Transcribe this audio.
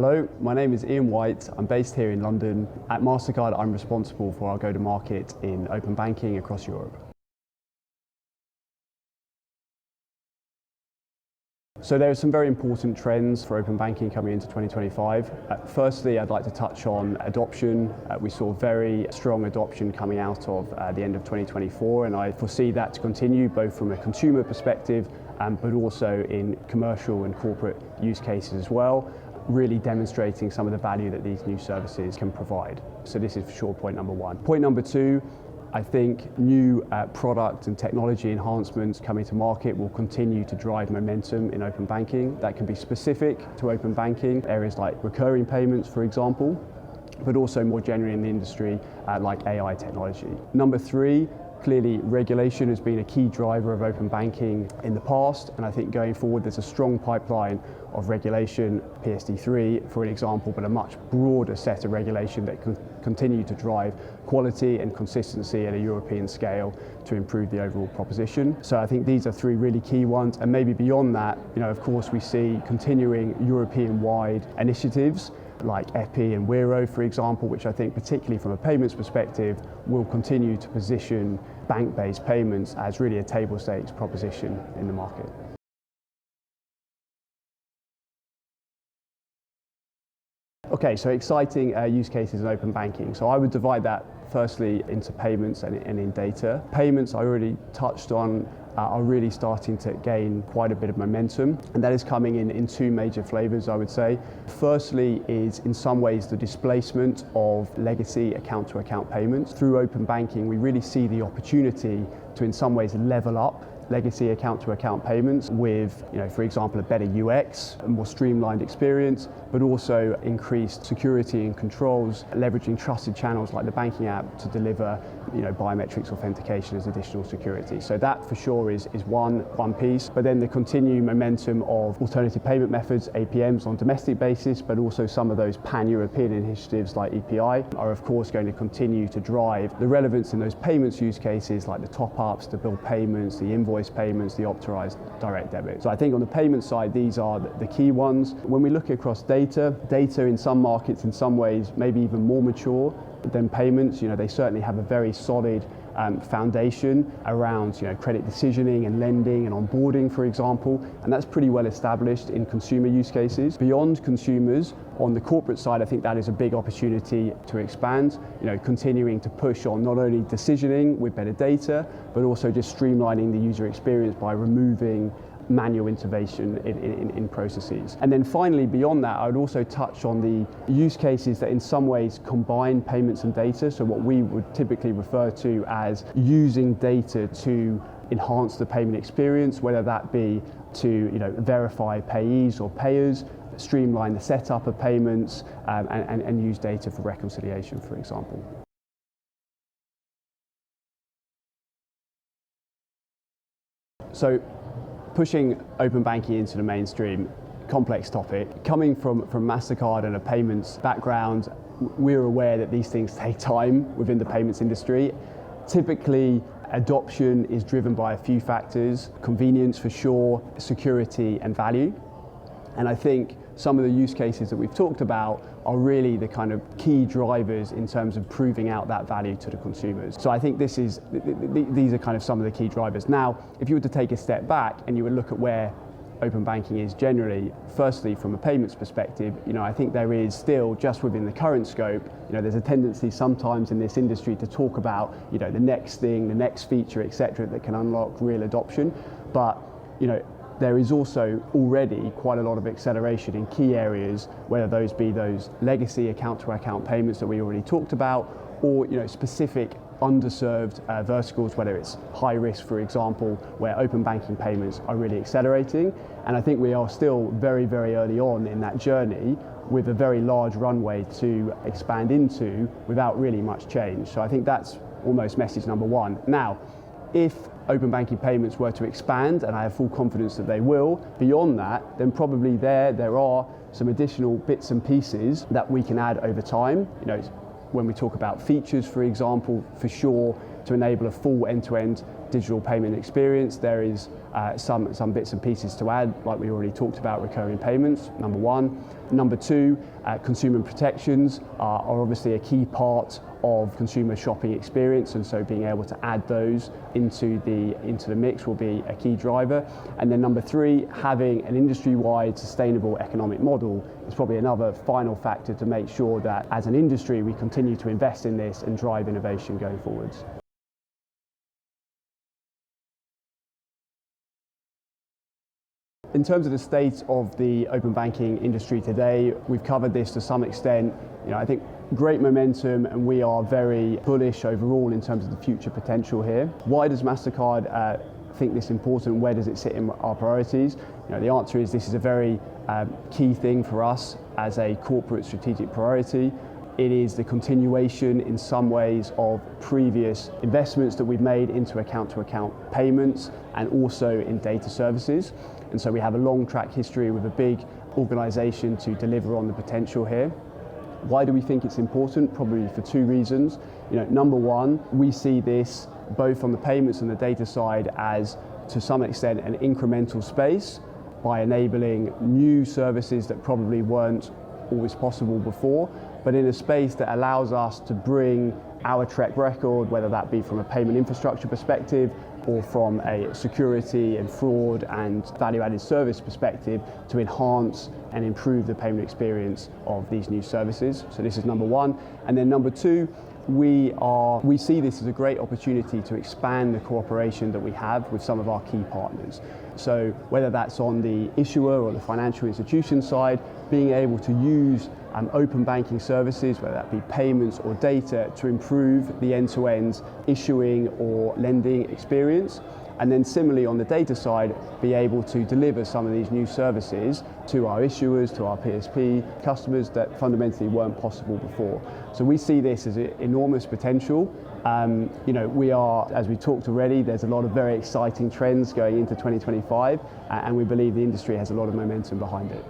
Hello, my name is Ian White. I'm based here in London. At Mastercard, I'm responsible for our go-to-market in open banking across Europe. So there are some very important trends for open banking coming into 2025. Firstly, I'd like to touch on adoption. We saw very strong adoption coming out of the end of 2024, and I foresee that to continue both from a consumer perspective but also in commercial and corporate use cases as well, really demonstrating some of the value that these new services can provide. So this is for sure point number one. Point number two, I think new product and technology enhancements coming to market will continue to drive momentum in open banking. That can be specific to open banking, areas like recurring payments, for example, but also more generally in the industry like AI technology. Number three, clearly regulation has been a key driver of open banking in the past, and I think going forward there's a strong pipeline of regulation, PSD3 for an example, but a much broader set of regulation that can continue to drive quality and consistency at a European scale to improve the overall proposition. So I think these are three really key ones, and maybe beyond that, of course we see continuing European-wide initiatives like EPI and Wero, for example, which I think particularly from a payments perspective will continue to position bank-based payments as really a table stakes proposition in the market. Okay, so exciting use cases in open banking. So I would divide that firstly into payments and in data. Payments I already touched on are really starting to gain quite a bit of momentum, and that is coming in two major flavors, I would say. Firstly is in some ways the displacement of legacy account-to-account payments. Through open banking, we really see the opportunity to in some ways level up legacy account-to-account payments with, for example, a better UX, a more streamlined experience, but also increased security and controls, leveraging trusted channels like the banking app to deliver, biometrics authentication as additional security. So that for sure is one piece. But then the continued momentum of alternative payment methods, APMs on domestic basis, but also some of those pan-European initiatives like EPI are of course going to continue to drive the relevance in those payments use cases like the top-ups, the bill payments, the invoice payments, the authorized direct debit. So I think on the payment side, these are the key ones. When we look across data in some markets in some ways maybe even more mature than payments. They certainly have a very solid foundation around credit decisioning and lending and onboarding, for example, and that's pretty well established in consumer use cases. Beyond consumers, on the corporate side, I think that is a big opportunity to expand, continuing to push on not only decisioning with better data, but also just streamlining the user experience by removing manual intervention in processes. And then finally, beyond that, I would also touch on the use cases that in some ways combine payments and data, so what we would typically refer to as using data to enhance the payment experience, whether that be to verify payees or payers, streamline the setup of payments, and use data for reconciliation, for example. So pushing open banking into the mainstream, complex topic. Coming from Mastercard and a payments background, we're aware that these things take time within the payments industry. Typically, adoption is driven by a few factors: convenience for sure, security and value. And I think some of the use cases that we've talked about are really the kind of key drivers in terms of proving out that value to the consumers. So I think these are kind of some of the key drivers. Now, if you were to take a step back and you would look at where open banking is generally, firstly from a payments perspective, I think there is still, just within the current scope, there's a tendency sometimes in this industry to talk about, the next thing, the next feature, etc., that can unlock real adoption. But, there is also already quite a lot of acceleration in key areas, whether those be those legacy account-to-account payments that we already talked about, or specific underserved verticals, whether it's high risk, for example, where open banking payments are really accelerating. And I think we are still very, very early on in that journey with a very large runway to expand into without really much change. So I think that's almost message number one. Now, if open banking payments were to expand, and I have full confidence that they will, beyond that, then probably there are some additional bits and pieces that we can add over time. When we talk about features, for example, for sure, to enable a full end-to-end digital payment experience, there is some bits and pieces to add, like we already talked about, recurring payments, number one. Number two, consumer protections are obviously a key part of consumer shopping experience, and so being able to add those into the mix will be a key driver. And then number three, having an industry-wide sustainable economic model is probably another final factor to make sure that as an industry we continue to invest in this and drive innovation going forwards. In terms of the state of the open banking industry today, we've covered this to some extent. I think great momentum, and we are very bullish overall in terms of the future potential here. Why does Mastercard think this important? Where does it sit in our priorities? The answer is this is a very key thing for us as a corporate strategic priority. It is the continuation in some ways of previous investments that we've made into account-to-account payments and also in data services. And so we have a long track history with a big organization to deliver on the potential here. Why do we think it's important? Probably for two reasons. Number one, we see this both on the payments and the data side as, to some extent, an incremental space by enabling new services that probably weren't always possible before, but in a space that allows us to bring our track record, whether that be from a payment infrastructure perspective or from a security and fraud and value-added service perspective, to enhance and improve the payment experience of these new services. So this is number one. And then number two, we see this as a great opportunity to expand the cooperation that we have with some of our key partners. So whether that's on the issuer or the financial institution side, being able to use open banking services, whether that be payments or data, to improve the end-to-end issuing or lending experience. And then similarly on the data side, be able to deliver some of these new services to our issuers, to our PSP customers that fundamentally weren't possible before. So we see this as enormous potential. We are, as we talked already, there's a lot of very exciting trends going into 2025, and we believe the industry has a lot of momentum behind it.